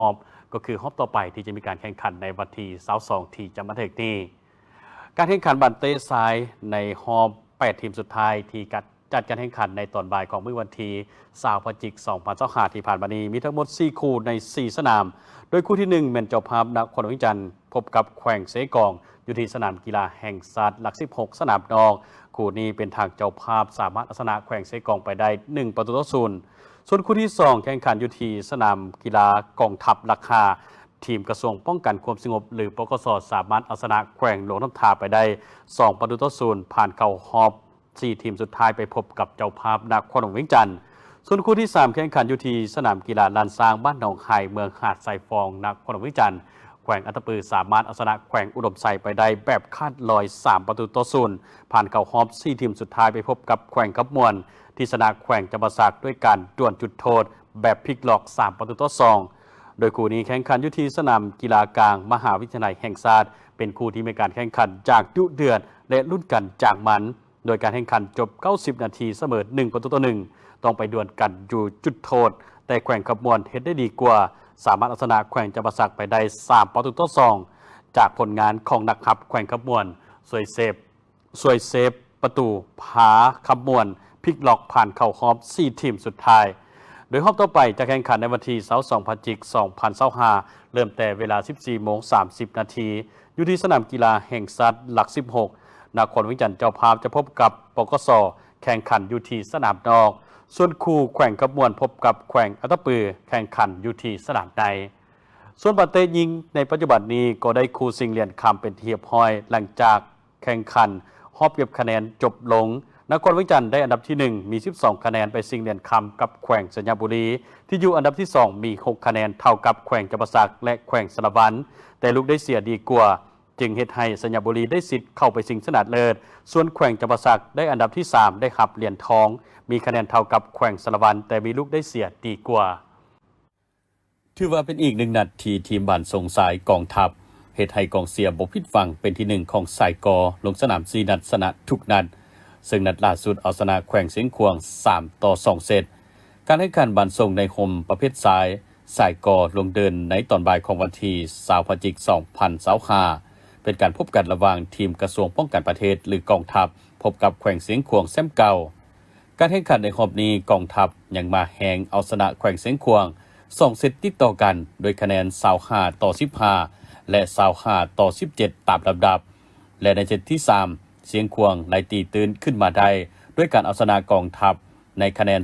ฮอบก็คือฮอบต่อไปที่จะมีการแข่งขันในวันที่22ที่จะมาถึงนี้การแข่งขันบันเตะซ้ายในฮอบ8ทีมสุดท้ายที่จัดการแข่งขันในตอนบ่ายของมื้อวันที่20พฤศจิกายน2025ที่ผ่านมานี้มีทั้งหมด4คู่ใน4สนามโดยคู่ที่1เป็นเจ้าภาพนครหลวงจันทร์พบกับแขวงเสกองอยู่ที่สนามกีฬาแห่งชาติหลัก16สนามนอกคู่นี้เป็นทางเจ้าภาพสามารถเอาชนะแขวงเสกองไปได้1-0ส่วนคู่ที่2แข่งขันอยู่ที่สนามกีฬากองทัพราคาทีมกระทรวงป้องกันความสงบหรือปกสสามารถเอาชนะแขวงหลวงน้ำทาไปได้2-0ผ่านเข้ารอบ4ทีมสุดท้ายไปพบกับเจ้าภาพนครหลวงเวียงจันทร์ส่วนคู่ที่3แข่งขันอยู่ที่สนามกีฬาลานซางบ้านหนองไห่เมืองหาดทรายฟองนครหลวงเวียงจันทร์แขวงอัตตปือสามารถเอาชนะแขวงอุดมไซไปได้แบบคาดลอย3-0ผ่านเข้ารอบ4ทีมสุดท้ายไปพบกับแขวงขับมวนที่ชนะแขวงจำปาสักด้วยการดวลจุดโทษแบบพลิกล็อก3-2โดยคู่นี้แข่งขันอยู่ที่สนามกีฬากลางมหาวิทยาลัยแห่งชาติเป็นคู่ที่มีการแข่งขันจากดุเดือดและลุ้นกันจากมันโดยการแข่งขันจบ90นาทีเสมอ1-1ต้องไปดวลกันอยู่จุดโทษแต่แขวงขับมวนเฮ็ดได้ดีกว่าสามารถเอาชนะแขวงจำปาสักไปได้3-2จากผลงานของนักขับแขวงขับมวนสวยเซฟประตูผาขับมวนพลิกล็อกผ่านเข้ารอบ4ทีมสุดท้ายโดยรอบต่อไปจะแข่งขันในวันที่22พฤศจิกายน2025เริ่มแต่เวลา 14:30 น.อยู่ที่สนามกีฬาแห่งชาติหลัก16นครหลวงจันทร์เจ้าภาพจะพบกับปกสแข่งขันอยู่ที่สนามนอกส่วนคู่แขวงขับมวนพบกับแขวงอัตตปือแข่งขันอยู่ที่สนามในส่วนบาเตยิงในปัจจุบันนี้ก็ได้คู่ซิงเหรียญคำเป็นเทียบห้อยหลังจากแข่งขันหอบเก็บคะแนนจบลงนครหลวงจันทร์ได้อันดับที่1มี12คะแนนไปซิงเหรียญคำกับแขวงสัญญาบุรีที่อยู่อันดับที่2มี6คะแนนเท่ากับแขวงจำปาสักและแขวงสระวันแต่ลูกได้เสียดีกว่าจึงเฮ็ดให้สัญญาบุรีได้สิทธิ์เข้าไปชิงชนะเลิศส่วนแขวงจำปาสักได้อันดับที่3ได้ขับเหรียญทองมีคะแนนเท่ากับแขวงสระวันแต่มีลูกได้เสียดีกว่าถือว่าเป็นอีกหนึ่งนัดที่ทีมบ้านทรงสายกองทัพเฮ็ดให้กองเสียบ่ผิดหวังเป็นที่1ของสายกอลงสนาม4นัดชนะทุกนัดซึ่งนัดล่าสุดเอาชนะแขวงเสียงขวาง3-2เซตการแข่งขันบ้านทรงในโฮมประเภทสายกอลงเดินในตอนบ่ายของวันที่20พฤศจิกายน2025เป็นการพบกันระหว่างทีมกระทรวงป้องกันประเทศหรือกองทัพพบกับแขวงเสียงขวางแชมป์เก่าการแข่งขันในรอบนี้กองทัพยังมาแฮงเอาชนะแขวงเสียงขวาง2เซตติดต่อกันโดยคะแนน25-15และ25-17ตามลำดับและในเซตที่3เสียงขวางไล่ตีตื่นขึ้นมาได้ด้วยการเอาชนะกองทัพในคะแนน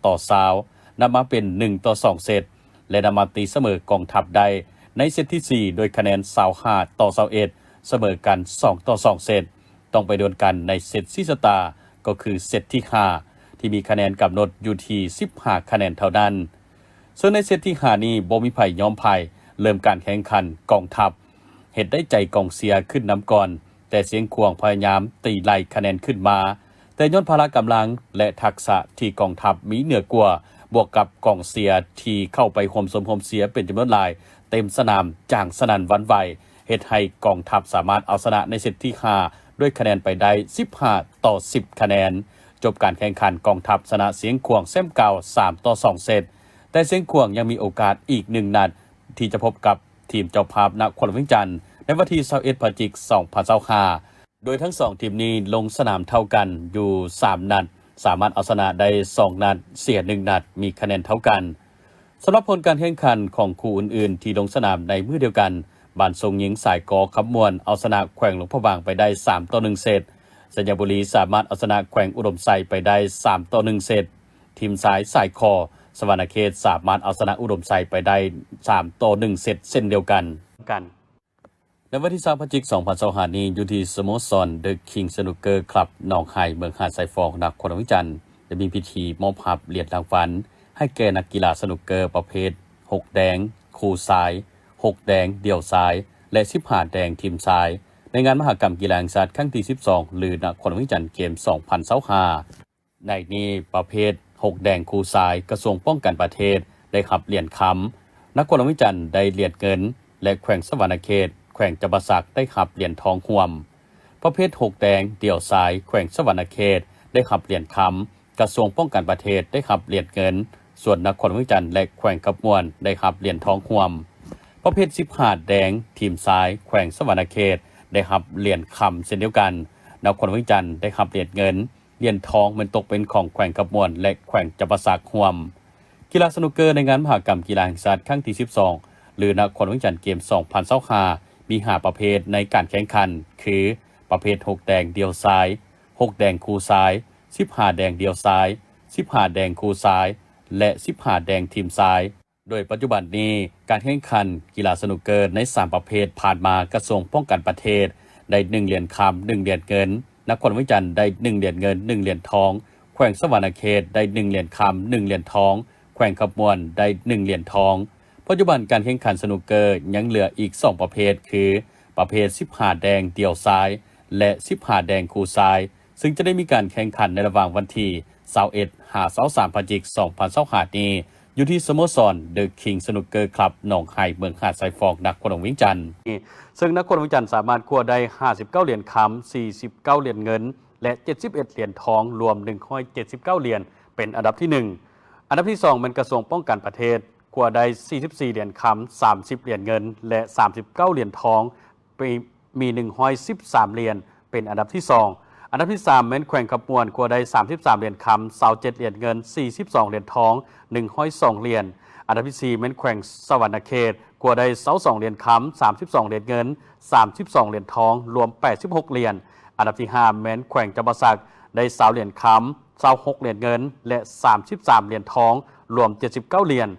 25-20นำมาเป็น1-2เซตและนำมาตีเสมอกองทัพได้ในเซตที่4โดยคะแนน25-21เสมอกัน2-2เซตต้องไปดวลกันในเซตซีสตาร์ก็คือเซตที่5ที่มีคะแนนกำหนดอยู่ที่15คะแนนเท่านั้นส่วนในเซตที่5นี้บ่มีไผยอมไผเริ่มการแข่งขันกองทัพเฮ็ดได้ใจกองเสียขึ้นนำก่อนแต่เสียงขวางพยายามตีไล่คะแนนขึ้นมาแต่ย้อนพละกำลังและทักษะที่กองทัพมีเหนือกว่าบวกกับกองเสียที่เข้าไปโฮมเสียเป็นจำนวนหลายเต็มสนามจ่างสนั่นหวั่นไหวเฮ็ดให้กองทัพสามารถเอาชนะในเซตที่5ด้วยคะแนนไปได้15-10คะแนนจบการแข่งขันกองทัพชนะเสียงขวางแชมป์เก่า3-2เซตแต่เสียงขวางยังมีโอกาสอีก1นัดที่จะพบกับทีมเจ้าภาพนครหลวงเวียงจันทร์ในวันที่21พฤศจิกายน2025โดยทั้ง2ทีมนี้ลงสนามเท่ากันอยู่3นัดสามารถเอาชนะได้2นัดเสีย1นัดมีคะแนนเท่ากันสำหรับผลการแข่งขันของคู่อื่นๆที่ลงสนามในมื้อเดียวกันบ้านทรงหญิงสายกอขับมวนเอาชนะแขวงหลวงพระบางไปได้3-1เซตสัญญาบุรีสามารถเอาชนะแขวงอุดมไซไปได้3-1เซตทีมสายคอสวรรณเขตสามารถเอาชนะอุดมไซไปได้3-1เซตเช่นเดียวกันในวันที่3พฤศจิกายน2025นี้อยู่ที่สโมสร The King Snooker Club หนองไห่เมืองหาดทรายฟองนครหลวงวิจันทร์ได้มีพิธีมอบรับเหรียญรางวัลให้แก่นักกีฬาสนุกเกอร์ประเภท6แดงคู่ซ้าย6แดงเดี่ยวซ้ายและ15แดงทีมซ้ายในงานมหกรรมกีฬาแห่งชาติครั้งที่12หรือนครหลวงวิจันทร์เกม2025ในนี้ประเภท6แดงคู่ซ้ายกระทรวงป้องกันประเทศได้รับเหรียญคำนครหลวงวิจันทร์ได้เหรียญเงินและแขวงสวรรณเขตแขวงจำปาสักได้รับเหรียญทองร่วมประเภท6แดงเดี่ยวซ้ายแขวงสวรรณเขตได้รับเหรียญคำกระทรวงป้องกันประเทศได้รับเหรียญเงิน ส่วนนครเวียงจันทร์และแขวงกำมวนได้รับเหรียญทองร่วมประเภท15แดงทีมซ้ายแขวงสวรรณเขตได้รับเหรียญคำเช่นเดียวกันนครเวียงจันทร์ได้รับเหรียญเงินเหรียญทองมันตกเป็นของแขวงกำมวนและแขวงจำปาสักร่วมกีฬาสนุกเกอร์ในงานมหกรรมกีฬาแห่งชาติครั้งที่12หรือนครเวียงจันทร์เกม2025มี5ประเภทในการแข่งขันคือประเภท6แดงเดียวซ้าย6แดงคู่ซ้าย15แดงเดียวซ้าย15แดงคู่ซ้ายและ15แดงทีมซ้ายโดยปัจจุบันนี้การแข่งขันกีฬาสนุกเกอร์ใน3ประเภทผ่านมากระทรวงป้องกันประเทศได้1เหรียญคำ1เหรียญเงินนครเวียงจันทร์ได้1เหรียญเงิน1เหรียญทองแขวงสวรรณเขตได้1เหรียญคำ1เหรียญทองแขวงขบวนได้1เหรียญทองปัจจุบันการแข่งขันสนุกเกอร์ยังเหลืออีก2ประเภทคือประเภท15แดงเดี่ยวซ้ายและ15แดงคู่ซ้ายซึ่งจะได้มีการแข่งขันในระหว่างวันที่21-23 พฤศจิกายน 2025 นี้อยู่ที่สโมสรเดอะคิงสนุกเกอร์คลับหนองไห่เมืองหาดทรายฟอกนครเวียงจันทร์ซึ่งนครเวียงจันทร์สามารถคว้าได้59เหรียญคำ49เหรียญเงินและ71เหรียญทองรวม179เหรียญเป็นอันดับที่1อันดับที่2เป็นกระทรวงป้องกันประเทศคว้าได้44เหรียญคำ30เหรียญเงินและ39เหรียญทองมี113เหรียญเป็นอันดับที่2อันดับที่3เป็นแขวงขบวนคว้าได้33เหรียญคำ27เหรียญเงิน42เหรียญทอง102เหรียญอันดับที่4เป็นแขวงสวรรณเขตคว้าได้22เหรียญคำ32เหรียญเงิน32เหรียญทองรวม86เหรียญอันดับที่5เป็นแขวงจำปาสักได้20เหรียญคำ26เหรียญเงินและ33เหรียญทองรวม79เหรียญ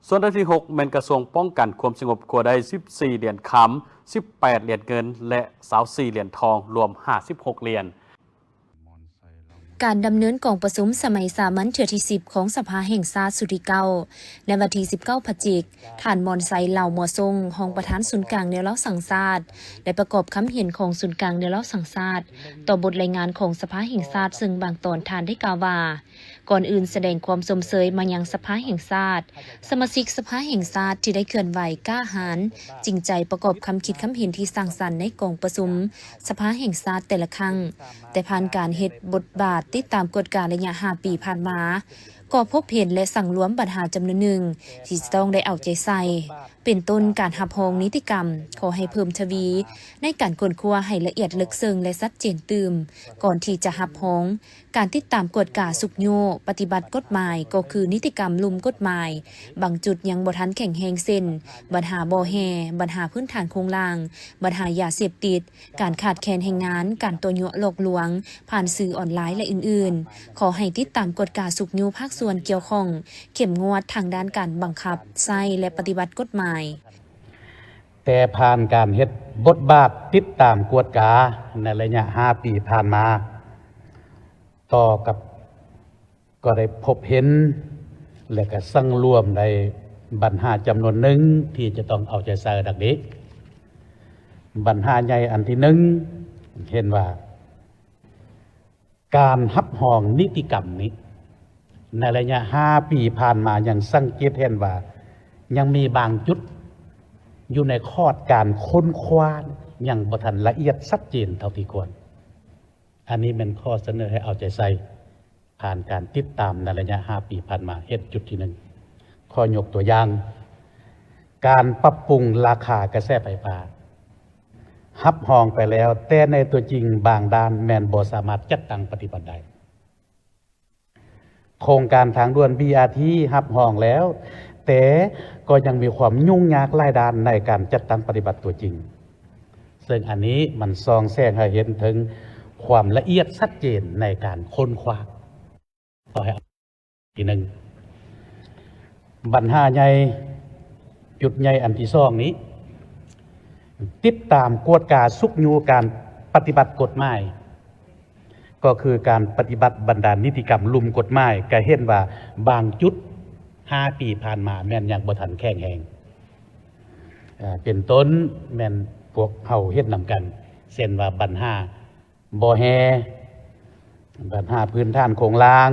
ส่วนอันดับที่6เป็นกระทรวงป้องกันความสงบคว้าได้14เหรียญคำ18เหรียญเงินและ24เหรียญทองรวม56เหรียญการดำเนินกองประชุมสมัยสามัญเทื่อที่10ของสภาแห่งชาติสุดที่9ในวันที่19 พฤศจิกายนท่านมอนไซเหล่ามัวทรงรองประธานศูนย์กลางแนวเล่าสังชาติได้ประกอบคำเห็นของศูนย์กลางแนวเล่าสังชาติต่อบทรายงานของสภาแห่งชาติซึ่งบางตอนท่านได้กล่าวว่าก่อนอื่นแสดงความสมเสยมายังสภาแห่งชาติสมาชิกสภาแห่งชาติที่ได้เคลื่อนไหวกล้าหาญจริงใจประกอบคำคิดคำเห็นที่สร้างสรรค์ในกองประชุมสภาแห่งชาติแต่ละครั้งแต่ผ่านการเฮ็ดบทบาทติดตามกฎการระยะ5 ปีผ่านมาก็พบเห็นและสั่งรวมปัญหาจำนวนหนึ่งที่จะต้องได้เอาใจใส่เป็นต้นการหับหองนิติกรรมขอให้เพิ่มทวีในการค้นคว้าให้ละเอียดลึกซึ้งและชัดเจนตื่มก่อนที่จะหับหองการติดตามกฎกาสุกโยปฏิบัติกฎหมายก็คือนิติกรรมลุมกฎหมายบางจุดยังบ่ทันแข็งแรงเส้นปัญหาบ่แฮปัญหาพื้นฐานโครงล่างปัญหายาเสพติดการขาดแคลนแรงงานการตัวยั่วหลอกลวงผ่านสื่อออนไลน์และอื่นๆขอให้ติดตามกฎกาสุกโยภาคส่วนเกี่ยวข้องเข้มงวดทางด้านการบังคับใช้และปฏิบัติกฎหมายแต่ผ่านการเฮ็ดบทบาทติดตามกวดกาในระยะ5 ปีผ่านมาต่อกับก็ได้พบเห็นและก็สั่งรวมในปัญหาจำนวนหนึ่งที่จะต้องเอาใจใส่ดักนี้ปัญหาใหญ่อันที่หนึ่งเห็นว่าการหับหองนิติกรรมนี้ในระยะ5 ปีผ่านมายังสังเกตเห็นว่ายังมีบางจุดอยู่ในข้อการค้นคว้าอย่างบ่ทันละเอียดชัดเจนเท่าที่ควรอันนี้เป็นข้อเสนอให้เอาใจใส่ผ่านการติดตามในระยะ5 ปีผ่านมาเฮ็ดจุดที่1ข้อยกตัวอย่างการปรับปรุงราคากระแสไฟฟ้าหับหองไปแล้วแต่ในตัวจริงบางด้านแม่นบ่สามารถจัดตั้งปฏิบัติได้โครงการทางด่วน BRT หับหองแล้วแต่ก็ยังมีความยุ่งยากหลายด้านในการจัดตั้งปฏิบัติตัวจริงซึ่งอันนี้มันซองแซงให้เห็นถึงความละเอียดชัดเจนในการค้นคว้าต่อให้ทีหนึ่งปัญหาใหญ่จุดใหญ่อันที่สองนี้ติดตามกวดกาสุกยูการปฏิบัติกฎหมายก็คือการปฏิบัติบรรดานิติกรรมลุมกฎหมายก็เห็นว่าบางจุด5 ปีผ่านมาแม่นยังบ่ทันแข็งแรงเป็นต้นแม่นพวกเฮาเฮ็ดนำกันเช่นว่าปัญหาบ่แฮปัญหาพื้นฐานโครงล่าง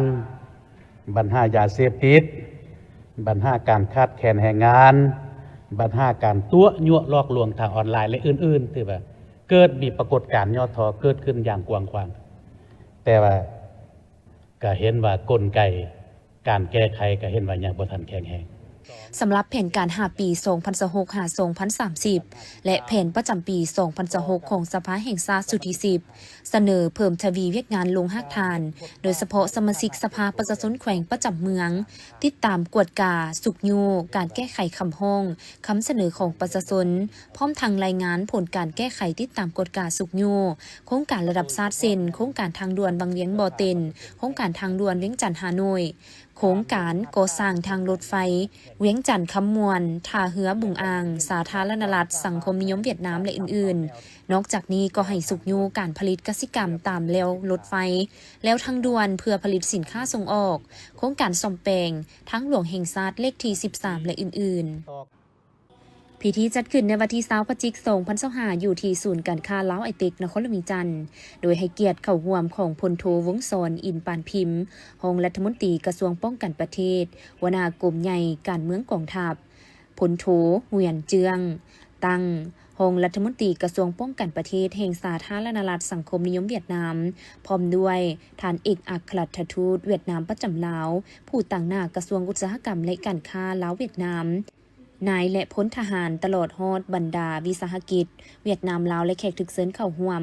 ปัญหายาเสพติดปัญหาการขาดแคลนแรงงานปัญหาการตัวยั่วลอกลวงทางออนไลน์และอื่นๆที่ว่าเกิดมีปรากฏการณ์ย่อท้อเกิดขึ้นอย่างกว้างขวางแต่ว่าก็เห็นว่ากลไก การแก้ไขก็เห็นว่ายังบ่ทันแข็งแรง สำหรับแผนการ5ปี 2026 หา 2030 และแผนประจำปี 2026 ของสภาแห่งชาติสุดที่ 10 เสนอเพิ่มทวีเวียกงานลงหักทาน โดยเฉพาะสมาชิกสภาประชาชนแขวงประจำเมือง ติดตามกวดกา สุกยูการแก้ไขคำห้องคำเสนอของประชาชนพร้อมทางรายงานผลการแก้ไขติดตามกวดกาสุกยูโครงการระดับชาติเซ็นโครงการทางด่วนบางเวียงบ่อเต็นโครงการทางด่วนเวียงจันทน์ฮานอยโครงการก่อสร้างทางรถไฟเวียงจันทน์คำมวนท่าเรือบุงอางสาธารณรัฐสังคมนิยมเวียดนามและอื่นๆนอกจากนี้ก็ให้สุกยูการผลิตกสิกรรมตามแนวรถไฟแล้วทางด่วนเพื่อผลิตสินค้าส่งออกโครงการซ่อมแปลงทั้งหลวงแห่งชาติเลขที่ 13 และอื่นๆพิธีจัดขึ้นในวันที่20 พฤศจิกายน 2025 อยู่ที่ศูนย์การค้าลาวไอเต็กนครหลวงจันทน์โดยให้เกียรติเข้าร่วมของพลโทวงศ์สรอินปานพิมพ์รองรัฐมนตรีกระทรวงป้องกันประเทศหัวหน้ากรมใหญ่การเมืองกองทัพพลโทเวียนเจืองตั้งรองรัฐมนตรีกระทรวงป้องกันประเทศแห่งสาธารณรัฐสังคมนิยมเวียดนามพร้อมด้วยท่านเอกอัครราชทูตเวียดนามประจำลาวผู้ต่างหน้ากระทรวงอุตสาหกรรมและการค้าลาวเวียดนามนายและพลทหารตลอดฮอดบรรดาวิสาหกิจเวียดนามลาวและแขกถึกเซินเข้าร่วม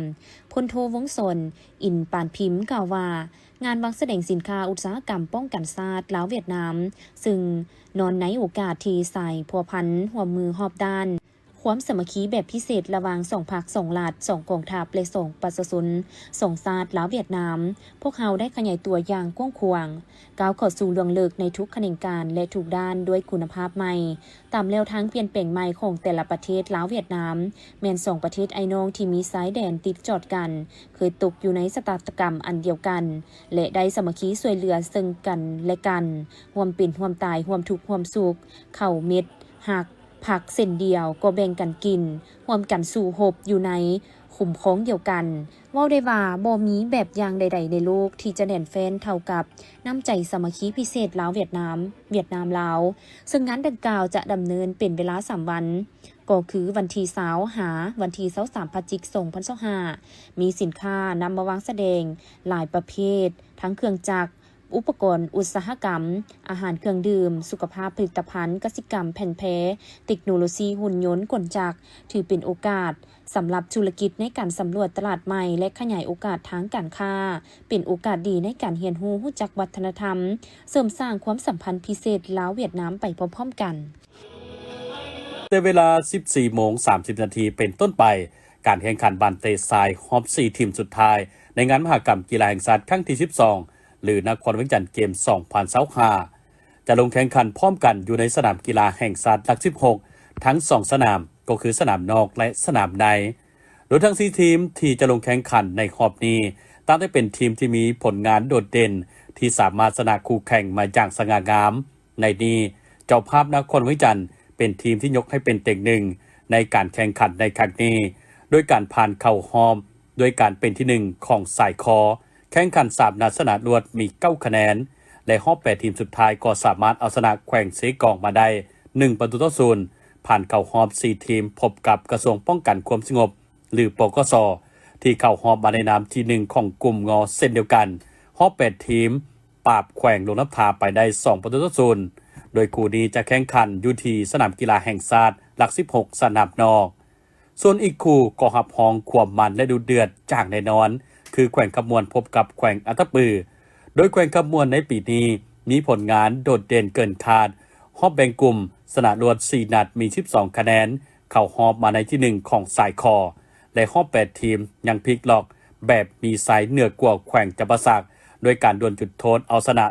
พลโทวงศ์สนอินปานพิมพ์กล่าวว่างานวางแสดงสินค้าอุตสาหกรรมป้องกันชาติลาวเวียดนามซึ่งนอนในโอกาสที่ใส่พัวพันหัวมือหอบด้านความสามัคคีแบบพิเศษระหว่าง2 ภาค 2 รัฐ 2 กองทัพและ2 ประชาชน2 ชาติลาวเวียดนามพวกเขาได้ขยายตัวอย่างกว้างขวางก้าวเข้าสู่เรื่องเลิกในทุกแขนงการและทุกด้านด้วยคุณภาพใหม่ตามแนวทางเปลี่ยนแปลงใหม่ของแต่ละประเทศลาวเวียดนามแม่น2 ประเทศไอ้น้องที่มีสายแดนติดจอดกันเคยตกอยู่ในชะตากรรมอันเดียวกันและได้สามัคคีช่วยเหลือซึ่งกันและกันร่วมเป็นร่วมตายร่วมทุกข์ร่วมสุขเข้าเม็ดหักผักเส้นเดียวก็แบ่งกันกินร่วมกันสู่หบอยู่ในขุมของเดียวกันเว้าได้ว่าบ่มีแบบอย่างใดๆในโลกที่จะแน่นแฟ้นเท่ากับน้ำใจสามัคคีพิเศษลาวเวียดนามลาวซึ่งงานดังกล่าวจะดำเนินเป็นเวลา3 วันก็คือวันที่20หาวันที่23 พฤศจิกายน 2025มีสินค้านำมาวางแสดงหลายประเภททั้งเครื่องจักรอุปกรณ์อุตสาหกรรมอาหารเครื่องดื่มสุขภาพผลิตภัณฑ์กสิกรรมแผ่นแพ้เทคโนโลยีหุ่นยนต์กลจักรถือเป็นโอกาสสำหรับธุรกิจในการสำรวจตลาดใหม่และขยายโอกาสทางการค้าเป็นโอกาสดีในการเรียนรู้จักวัฒนธรรมเสริมสร้างความสัมพันธ์พิเศษลาวเวียดนามไปพร้อมๆกันแต่เวลา 14:30 นาทีเป็นต้นไปการแข่งขันบันเตทรายฮอบ4 ทีมสุดท้ายในงานมหกรรมกีฬาแห่งชาติครั้งที่ 12หรือนครเวียงจันทน์เกม 2025 จะลงแข่งขันพร้อมกันอยู่ในสนามกีฬาแห่งชาติหลัก 16 ทั้ง 2 สนามก็คือสนามนอกและสนามในโดยทั้ง 4 ทีมที่จะลงแข่งขันในรอบนี้ต่างได้เป็นทีมที่มีผลงานโดดเด่นที่สามารถชนะคู่แข่งมาอย่างสง่างามในนี้เจ้าภาพนครเวียงจันทน์เป็นทีมที่ยกให้เป็นเต็งหนึ่งในการแข่งขันในครั้งนี้โดยการผ่านเข้ารอบด้วยการเป็นที่1ของสายคอแข่งขัน3 นัดชนะรวดมี9 คะแนนและรอบ8 ทีมสุดท้ายก็สามารถเอาชนะแขวงเสกองมาได้1-0ผ่านเข้ารอบ4 ทีมพบกับกระทรวงป้องกันความสงบหรือปกส.ที่เข้ารอบมาในนามที่1ของกลุ่มงเส้นเดียวกันรอบ8 ทีมปราบแขวงหลวงน้ำพาไปได้2-0โดยคู่นี้จะแข่งขันอยู่ที่สนามกีฬาแห่งชาติหลัก 16 สนามนอกส่วนอีกคู่ก็หับห้องความมันและดูเดือดจากแน่นอนคือแขวงขมวนพบกับแขวงอัตตปือโดยแขวงขมวนในปีนี้มีผลงานโดดเด่นเกินคาดรอบแบ่งกลุ่มชนะรวด4 นัดมี12 คะแนนเข้ารอบมาในที่1ของสายคอและรอบ8 ทีมยังพลิกล็อกแบบมีสายเหนือกว่าแขวงจำปาสักโดยการดวลจุดโทษเอาชนะ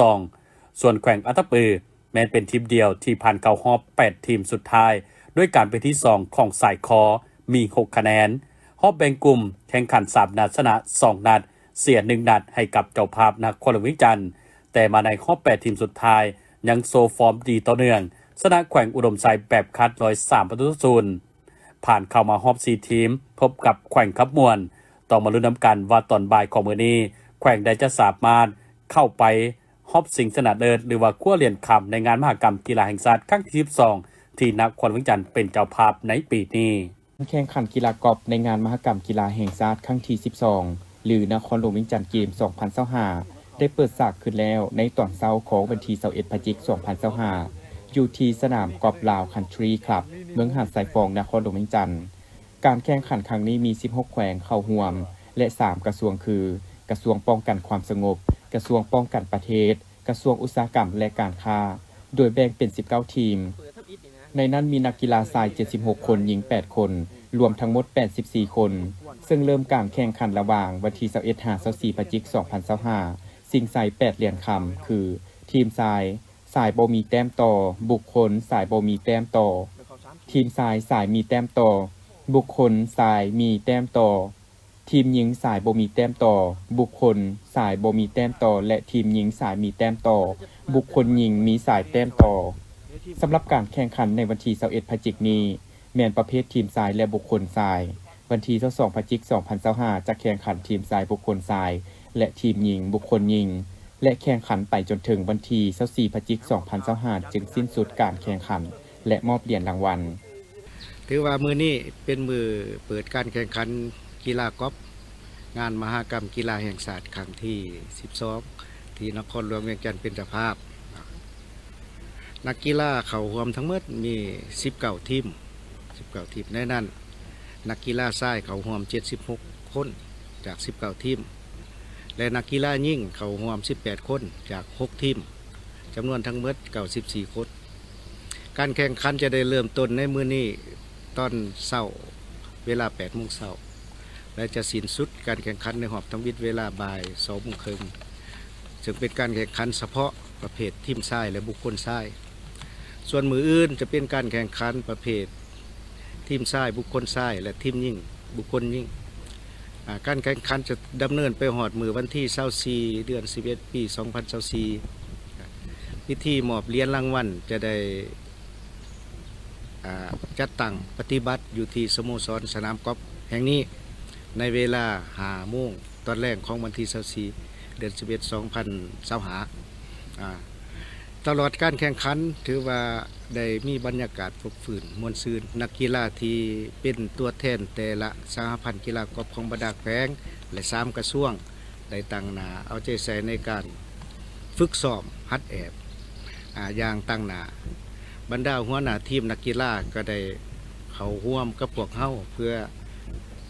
3-2ส่วนแขวงอัตตปือแม้เป็นทีมเดียวที่ผ่านเข้ารอบ8 ทีมสุดท้ายด้วยการเป็นที่2ของสายคอมี6 คะแนนรอบแบ่งกลุ่มแข่งขัน3 นัดชนะ2 นัดเสีย1 นัดให้กับเจ้าภาพนครหลวงเวียงจันทน์แต่มาในรอบ8 ทีมสุดท้ายยังโซฟอร์มดีต่อเนื่องชนะแขวงอุดมไซแบบคัด3-0ผ่านเข้ามารอบ4 ทีมพบกับแขวงขับมวนต้องมาลุ้นนำกันว่าตอนบ่ายของมื้อนี้แขวงใดจะสามารถเข้าไปรอบชิงชนะเลิศหรือว่าคว้าเหรียญคำในงานมหกรรมกีฬาแห่งชาติครั้งที่12ที่นครหลวงเวียงจันทน์เป็นเจ้าภาพในปีนี้แข่งขันกีฬากอล์ฟในงานมหกรรมกีฬาแห่งชาติครั้งที่ 12 หรือนครหลวงเวียงจันทน์เกม 2025 ได้เปิดฉากขึ้นแล้วในตอนเช้าของวันที่21พฤศจิกายน2025อยู่ที่สนามกอล์ฟลาวคันทรีคลับเมืองหาดสายฟองนครหลวงเวียงจันทน์การแข่งขันครั้งนี้มี16แขวงเข้าร่วมและ3กระทรวงคือกระทรวงป้องกันความสงบกระทรวงป้องกันประเทศกระทรวงอุตสาหกรรมและการค้าโดยแบ่งเป็น19ทีมในนั้นมีนักกีฬาชาย76คนหญิง8คนรวมทั้งหมด84คนซึ่งเริ่มการแข่งขันระหว่างวันที่21-24พฤศจิกายน2025สิ่งใส่8เหรียญคำคือทีมชายบ่มีแต้มต่อบุคคลชายบ่มีแต้มต่อทีมชายมีแต้มต่อบุคคลชายมีแต้มต่อทีมหญิงชายบ่มีแต้มต่อบุคคลชายบ่มีแต้มต่อและทีมหญิงชายมีแต้มต่อบุคคลหญิงมีสายแต้มต่อสำหรับการแข่งขันในวันที่21พฤศจิกายนนี้แม่นประเภททีมชายและบุคคลชายวันที่22พฤศจิกายน2025จะแข่งขันทีมชายบุคคลชายและทีมหญิงบุคคลหญิงและแข่งขันไปจนถึงวันที่24พฤศจิกายน2025จึงสิ้นสุดการแข่งขันและมอบเหรียญรางวัลถือว่ามือนี้เป็นมือเปิดการแข่งขันกีฬากอล์ฟงานมหกรรมกีฬาแห่งชาติครั้งที่12ที่นครหลวงเวียงจันทน์เป็นเจ้าภาพนักกีฬาเข้าร่วมทั้งหมดมี19ทีมในนั้นนักกีฬาชายเข้าร่วม76คนจาก19ทีมและนักกีฬาหญิงเข้าร่วม18คนจาก6ทีมจำนวนทั้งหมด94คนการแข่งขันจะได้เริ่มต้นในมื้อนี้ตอนเช้าเวลา 8:00 นและจะสิ้นสุดการแข่งขันในหอบทำวิทย์เวลาบ่าย 2:30 นซึ่งเป็นการแข่งขันเฉพาะประเภททีมชายและบุคคลชายส่วนมืออื่นจะเป็นการแข่งขันประเภททีมชายบุคคลชายและทีมหญิงบุคคลหญิงการแข่งขันจะดำเนินไปหอดมือวันที่24เดือน11ปี2024พิธีมอบเหรียญรางวัลจะได้จัดตั้งปฏิบัติอยู่ที่สโมสรสนามกอล์ฟแห่งนี้ในเวลา 5 โมงตอนแรกของวันที่24เดือน11 2025ตลอดการแข่งขันถือว่าได้มีบรรยากาศฝึกฝืนมวลซืนนักกีฬาที่เป็นตัวแทนแต่ละสหพันธ์กีฬากอล์ฟของบรรดาแขวงและ3กระทรวงได้ตั้งหน้าเอาใจใส่ในการฝึกซ้อมฮัดแอบอย่างตั้งหน้าบรรดาหัวหน้าทีมนักกีฬาก็ได้เข้าร่วมกับพวกเฮาเพื่อ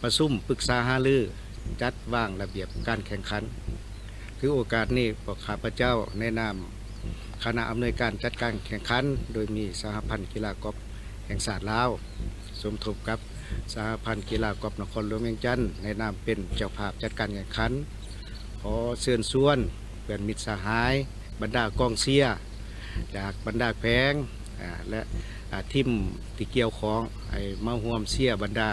ประชุมปรึกษาหารือจัดวางระเบียบการแข่งขันถือโอกาสนี้พวกข้าพเจ้าในนามคณะอำนวยการจัดการแข่งขันโดยมีสหพันธ์กีฬากอล์ฟแห่งชาติลาวสมทบกับสหพันธ์กีฬากอล์ฟนครหลวงเวียงจันทน์ในนามเป็นเจ้าภาพจัดการแข่งขันขอเชิญชวนเพื่อนมิตรสหายบรรดากองเชียร์จากบรรดาแขวงและทีมที่เกี่ยวข้องมาร่วมเชียร์บรรดา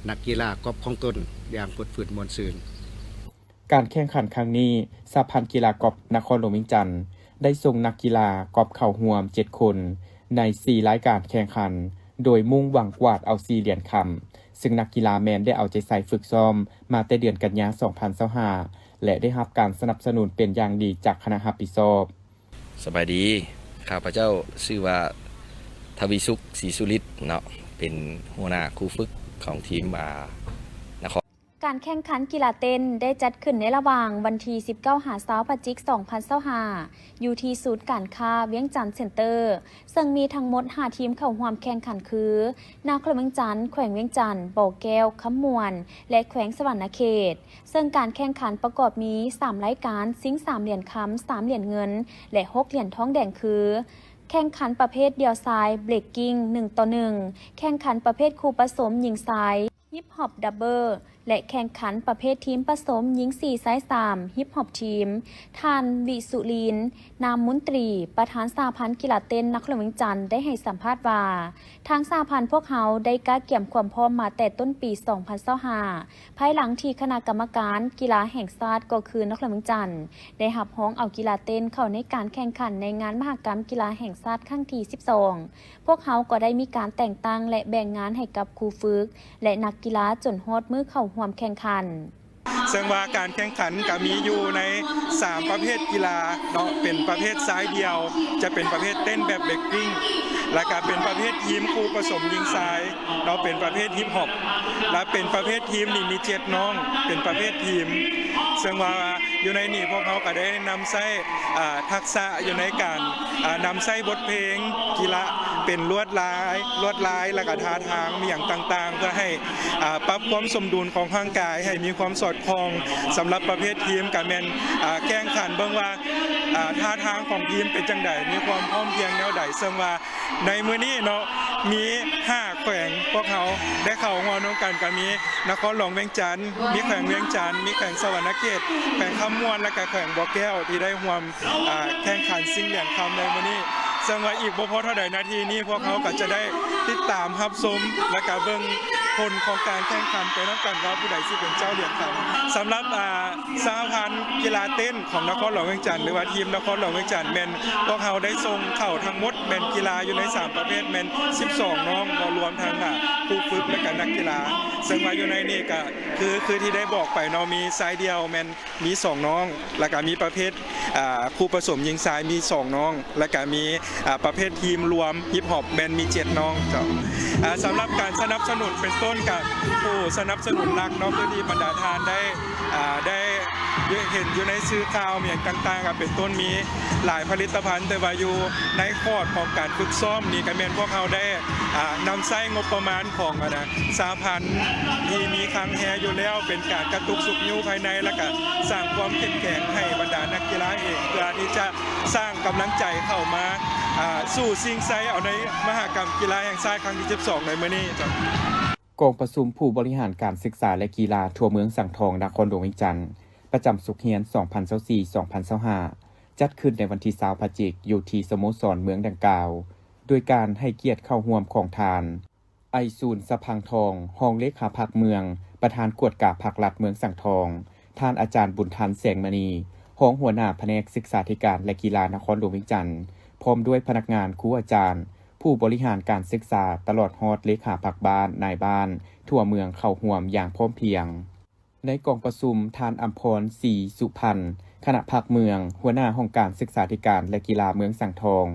นักกีฬากอล์ฟของตนอย่างฝึกฝืนมวลซืนการแข่งขันครั้งนี้สหพันธ์กีฬากอล์ฟนครหลวงเวียงจันทน์ได้ส่งนักกีฬากอล์ฟเข้าร่วม7คนใน4รายการแข่งขันโดยมุ่งหวังกวาดเอา4เหรียญคำซึ่งนักกีฬาแมนได้เอาใจใส่ฝึกซ้อมมาแต่เดือนกันยายน2025และได้รับการสนับสนุนเป็นอย่างดีจากคณะรับผิดชอบสบายดีข้าพเจ้าชื่อว่าทวีสุขศรีสุริตเนาะเป็นหัวหน้าครูฝึกของทีมนคร การแข่งขันกีฬาเต้นได้จัดขึ้นในระหว่างวันที่19 พฤศจิกายน2025อยู่ที่ศูนย์การค้าเวียงจันทน์เซ็นเตอร์ซึ่งมีทั้งหมด5ทีมเข้าร่วมแข่งขันคือนครเวียงจันทน์แขวงเวียงจันทน์บ่อแก้วคำมวนและแขวงสวรรณเขตซึ่งการแข่งขันประกอบมี3รายการซิงค์3เหรียญคำ3เหรียญเงินและ6เหรียญทองแดงคือแข่งขันประเภทเดี่ยวทรายเบรกกิ้ง1-1แข่งขันประเภทคู่ผสมหญิงทรายฮิปฮอปดับเบิลและแข่งขันประเภททีมผสมหญิง4 3ฮิปฮอปทีมท่านวิสุรินทร์นามมุนตรีประธานสหพันธ์กีฬาเต้นนครหลวงเวียงจันทน์ได้ให้สัมภาษณ์ว่าทางสหพันธ์พวกเขาได้กะเกี่ยมความพร้อมมาแต่ต้นปี2025ภายหลังที่คณะกรรมการกีฬาแห่งชาติก็คือนครหลวงเวียงจันทน์ได้รับร้องเอากีฬาเต้นเข้าในการแข่งขันในงานมหกรรมกีฬาแห่งชาติครั้งที่12พวกเขาก็ได้มีการแต่งตั้งและแบ่งงานให้กับครูฝึกและนักกีฬาจนฮอดมื้อเข้าร่วมแข่งขันซึ่งว่าการแข่งขันก็มีอยู่ใน3ประเภทกีฬาเนาะเป็นประเภทซ้ายเดียวจะเป็นประเภทเต้นแบบเบรกกิ้ง และก็เป็นประเภททีมคู่ผสมยิงทรายเราเป็นประเภทฮิปฮอปและเป็นประเภททีมนี่มี7น้องเป็นประเภททีมซึ่งว่าอยู่ในนี่พวกเขาก็ได้นำใช้ทักษะอยู่ในการนำใช้บทเพลงกีฬาเป็นลวดลายและก็ท่าทางมีอย่างต่างๆเพื่อให้ปรับความสมดุลของร่างกายให้มีความสอดคล้องสำหรับประเภททีมกับแมนแข่งขันเบิ่งว่าท่าทางของทีมเป็นจังใดมีความพร้อมเพรียงแนวใดซึ่งว่าในมื้อนี้เนาะมี5แขวงพวกเขาได้เข้างอนกันก็มีนครหลวงเวียงจันทร์มีแขวงเวียงจันทร์มีแขวงสวรรณเขตแขวงคำม่วนและก็แขวงบ่อแก้วที่ได้ร่วมแข่งขันซิ่งเหรียญคำในมื้อนี้ซึ่งว่าอีกบ่พอเท่าใดนาทีนี้พวกเขาก็จะได้ติดตามรับชมและก็เบิ่งผลของการแข่งขันไปนำกันว่าผู้ใดสิเป็นเจ้าเหรียญคำสำหรับสหพันธ์กีฬาเต้นของนครหลวงเวียงจันทร์หรือว่าทีมนครหลวงเวียงจันทร์แม่นพวกเขาได้ส่งเข้าทั้งหมดแม่นกีฬาอยู่ใน3ประเภทแม่น12น้องรวมทั้งผู้ฝึกและก็นักกีฬาซึ่งว่าอยู่ในนี้ก็คือที่ได้บอกไปเนาะมีสายเดียวแม่นมี2น้องแล้วก็มีประเภทคู่ผสมยิงทรายมี2น้องแล้วก็มีประเภททีมรวมฮิปฮอปแม่นมี7น้องเจ้าสำหรับการสนับสนุนเป็นต้นกับผู้สนับสนุนหลักเนาะคือที่บรรดาทานได้เห็นอยู่ในสื่อข่าวอย่างต่างๆกับเป็นต้นมีหลายผลิตภัณฑ์แต่ว่าอยู่ในคอร์สของการฝึกซ้อมนี่ก็แม่นพวกเขาได้นำใช้งบประมาณของสหพันธ์ที่มีคลังแฮอยู่แล้วเป็นการกระตุกสุกนิ้วภายในและก็สร้างความเข้มแข็งให้บรรดานักกีฬาเองเพื่อที่จะสร้างกำลังใจเข้ามาสู่ซิงไซเอาในมหกรรมกีฬาแห่งชาติครั้งที่12ในมื้อนี้จ้ะกองประชุมผู้บริหารการศึกษาและกีฬาทั่วเมืองสังทองนครหลวงเวียงจันทร์ประจำสุขเฮียน 2024-2025 จัดขึ้นในวันที่20พฤศจิกายนอยู่ที่สโมสรเมืองดังกล่าวโดยการให้เกียรติเข้าร่วมของทานไอซูนสะพังทองรองเลขาพรรคเมืองประธานกวดกาพรรครัฐเมืองสังทองท่านอาจารย์บุญทันแสงมณีรองหัวหน้าแผนกศึกษาธิการและกีฬานครหลวงเวียงจันทร์พร้อมด้วยพนักงานครูอาจารย์ผู้บริหารการศึกษาตลอดฮอดเลขาพรรคบ้านนายบ้านทั่วเมืองเข้าร่วมอย่างพร้อมเพรียงในกองประชุมทานอัมพรศรีสุพรรณคณะพรรคเมืองหัวหน้าห้องการศึกษาธิการและกีฬาเมืองสังทอง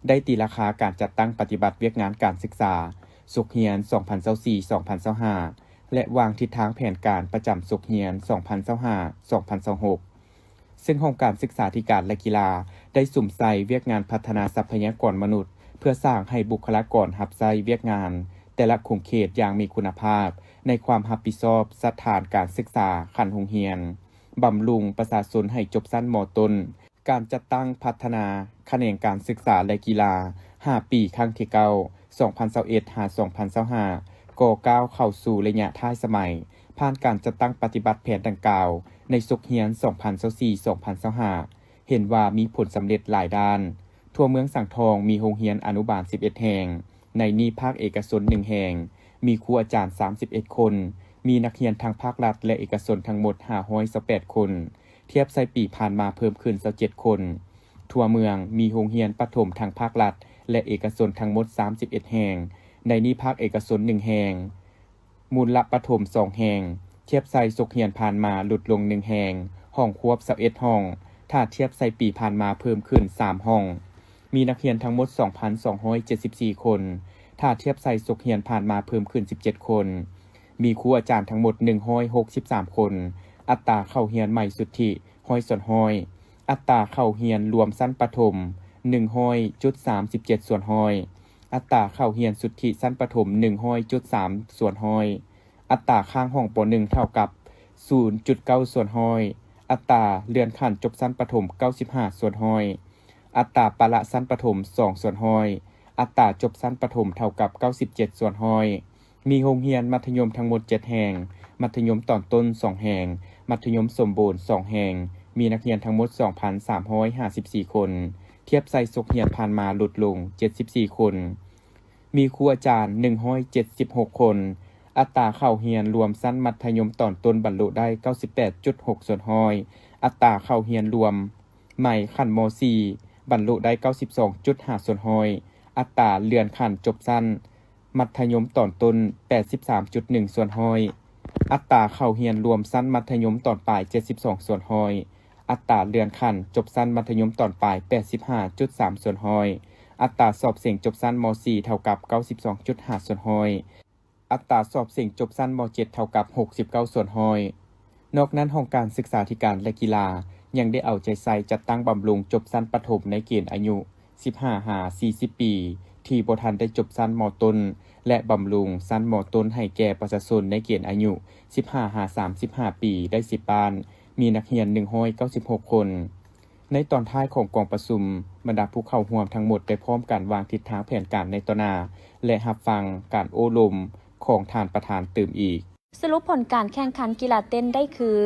ได้ตีราคาการจัดตั้งปฏิบัติเวียกงานการศึกษาสุขเฮียน 2024-2025 และวางทิศทางแผนการประจำสุขเฮียน 2025-2026 ซึ่งห้องการศึกษาธิการและกีฬาได้สุ่มใส่เวียกงานพัฒนาทรัพยากรมนุษย์เพื่อสร้างให้บุคลากรรับใช้เวียกงานแต่ละคุมเขตอย่างมีคุณภาพในความรับผิดชอบสถานการศึกษาขั้นโรงเรียนบำรุงประชาชนให้จบชั้นม.ต้นการจัดตั้งพัฒนาแขนงการศึกษาและกีฬา5ปีครั้งที่9 2021-2025 ก่อก้าวเข้าสู่ระยะท้ายสมัยผ่านการจัดตั้งปฏิบัติแผนดังกล่าวในสุขเฮียน 2024-2025 เห็นว่ามีผลสำเร็จหลายด้านทั่วเมืองสังทองมีโรงเรียนอนุบาล11แห่งในนี้ภาคเอกชน1แห่งมีครูอาจารย์31คนมีนักเรียนทางภาครัฐและเอกชนทั้งหมด528คนเทียบใส่ปีผ่านมาเพิ่มขึ้น27คนทั่วเมืองมีโรงเรียนประถมทางภาครัฐและเอกชนทั้งหมด31แห่งในนี้ภาคเอกชน1แห่งมูลละประถม2แห่งเทียบใส่สุขเฮียนผ่านมาลดลง1แห่งห้องควบ21ห้องถ้าเทียบใส่ปีผ่านมาเพิ่มขึ้น3ห้องมีนักเรียนทั้งหมด 2,274 คนถ้าเทียบใส่สุขเฮียนผ่านมาเพิ่มขึ้น17คนมีครูอาจารย์ทั้งหมด163คนอัตราเข้าเรียนใหม่สุทธิ100ส่วน100อัตราเข้าเรียนรวมชั้นประถม100.37ส่วน100อัตราเข้าเรียนสุทธิชั้นประถม100.3ส่วน100อัตราข้างห้องป.1 เท่ากับ 0.9 ส่วน100อัตราเลื่อนขั้นจบชั้นประถม95ส่วน100อัตราปละชั้นประถม2ส่วน100อัตราจบชั้นประถมเท่ากับ97ส่วน100มีโรงเรียนมัธยมทั้งหมด7แห่งมัธยมตอนต้น2แห่งมัธยมสมบูรณ์2แห่งมีนักเรียนทั้งหมด 2,354 คนเทียบใส่สุขเฮียนผ่านมาลดลง74คนมีครูอาจารย์176คนอัตราเข้าเรียนรวมชั้นมัธยมตอนต้นบรรลุได้ 98.6 ส่วน100อัตราเข้าเรียนรวมใหม่ขั้นม.4 บรรลุได้ 92.5 ส่วน100อัตราเลื่อนขั้นจบชั้นมัธยมตอนต้น 83.1 ส่วน100อัตราเข้าเรียนรวมชั้นมัธยมตอนปลาย72ส่วน100อัตราเลื่อนขั้นจบชั้นมัธยมตอนปลาย 85.3 ส่วน100 อัตราสอบเสียงจบสั้นม .4 เท่ากับ 92.5 ส่วนห้อย อัตราสอบเสียงจบสั้นม .7 เท่ากับ 69 ส่วนห้อย นอกนั้นห้องการศึกษาธิการและกีฬายังได้เอาใจใส่จัดตั้งบำรุงจบสั้นประถมในเกณฑ์อายุ 15-40 ปี ที่บ่ทันได้จบสั้นม.ต้น และบำรุงสั้นม.ต้นให้แก่ประชาชนในเกณฑ์อายุ 15-35 ปีได้10บ้าน มีนักเรียน 196 คน ในตอนท้ายของกองประชุมบรรดาผู้เข้าร่วมทั้งหมดได้พร้อมการวางทิศทางแผนการในต่อหน้าและรับฟังการโอ้ลมของท่านประธานเติมอีก สรุปผลการแข่งขันกีฬาเต้นได้คือ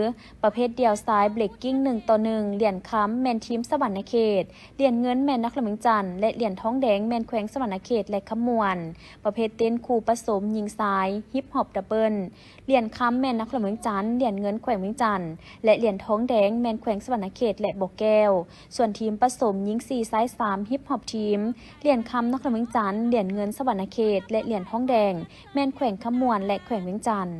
ประเภทเดี่ยวซ้ายเบรกกิ้ง1-1 เหรียญค้ำแมนทีมสวรรณเขต เหรียญเงินแมนนักละเมืองจันทร์และเหรียญทองแดงแมนแขวงสวรรณเขตและขมวน ประเภทเต้นคู่ผสมยิงซ้ายฮิปฮอปดับเบิล เหรียญค้ำแมนนักละเมืองจันทร์เหรียญเงินแขวงเมืองจันทร์และเหรียญทองแดงแมนแขวงสวรรณเขตและบ่อแก้ว ส่วนทีมผสมยิง4ซ้าย3ฮิปฮอปทีม เหรียญค้ำนักละเมืองจันทร์เหรียญเงินสวรรณเขตและเหรียญทองแดงแมนแขวงขมวนและแขวงเมืองจันทร์